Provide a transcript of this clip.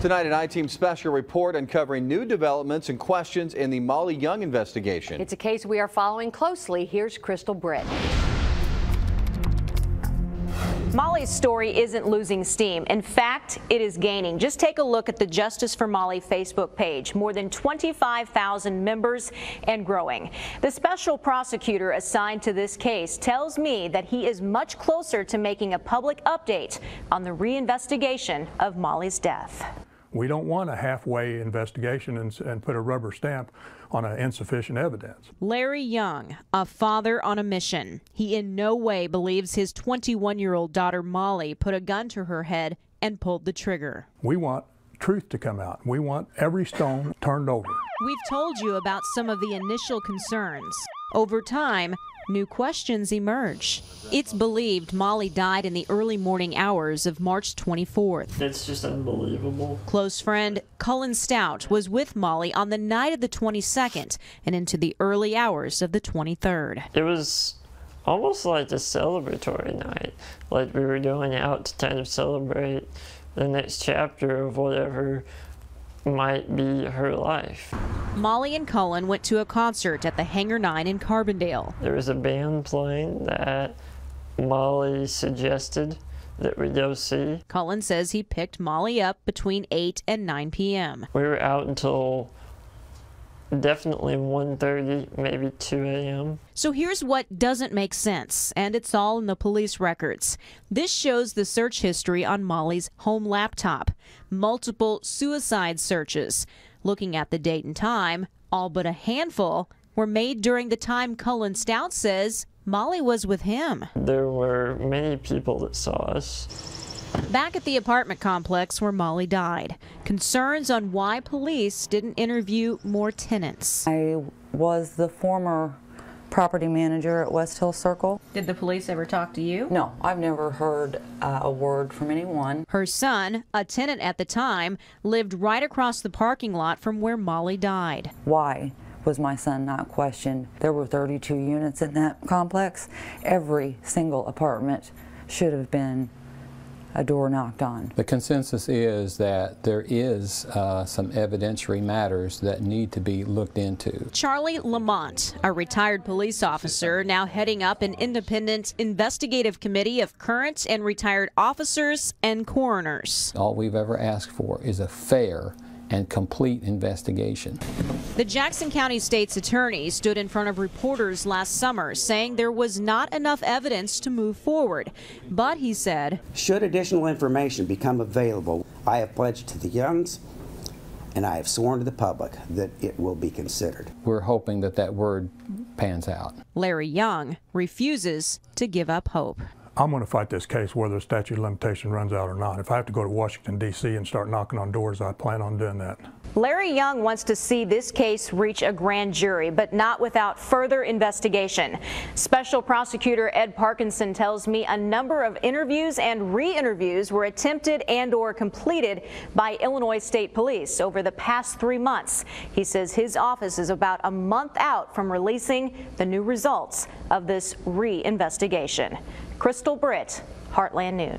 Tonight, an I-Team special report uncovering new developments and questions in the Molly Young investigation. It's a case we are following closely. Here's Crystal Britt. Molly's story isn't losing steam. In fact, it is gaining. Just take a look at the Justice for Molly Facebook page. More than 25,000 members and growing. The special prosecutor assigned to this case tells me that he is much closer to making a public update on the reinvestigation of Molly's death. We don't want a halfway investigation and put a rubber stamp on an insufficient evidence. Larry Young, a father on a mission. He in no way believes his 21-year-old daughter Molly put a gun to her head and pulled the trigger. We want truth to come out. We want every stone turned over. We've told you about some of the initial concerns. Over time, new questions emerge. It's believed Molly died in the early morning hours of March 24th. It's just unbelievable. Close friend Cullen Stout was with Molly on the night of the 22nd and into the early hours of the 23rd. It was almost like a celebratory night, like we were going out to kind of celebrate the next chapter of whatever might be her life. Molly and Cullen went to a concert at the Hangar 9 in Carbondale. There was a band playing that Molly suggested that we go see. Cullen says he picked Molly up between 8 and 9 p.m. We were out until definitely 1:30, maybe 2 a.m. So here's what doesn't make sense, and it's all in the police records. This shows the search history on Molly's home laptop. Multiple suicide searches. Looking at the date and time, all but a handful were made during the time Cullen Stout says Molly was with him. There were many people that saw us. Back at the apartment complex where Molly died, concerns on why police didn't interview more tenants. I was the former property manager at West Hill Circle. Did the police ever talk to you? No, I've never heard a word from anyone. Her son, a tenant at the time, lived right across the parking lot from where Molly died. Why was my son not questioned? There were 32 units in that complex. Every single apartment should have been a door knocked on. The consensus is that there is some evidentiary matters that need to be looked into. Charlie Lamont, a retired police officer, now heading up an independent investigative committee of current and retired officers and coroners. All we've ever asked for is a fair and complete investigation. The Jackson County State's attorney stood in front of reporters last summer saying there was not enough evidence to move forward. But he said, should additional information become available, I have pledged to the Youngs and I have sworn to the public that it will be considered. We're hoping that that word pans out. Larry Young refuses to give up hope. I'm going to fight this case whether the statute of limitation runs out or not. If I have to go to Washington, D.C. and start knocking on doors, I plan on doing that. Larry Young wants to see this case reach a grand jury, but not without further investigation. Special Prosecutor Ed Parkinson tells me a number of interviews and re-interviews were attempted and/or completed by Illinois State Police over the past 3 months. He says his office is about a month out from releasing the new results of this re-investigation. Crystal Britt, Heartland News.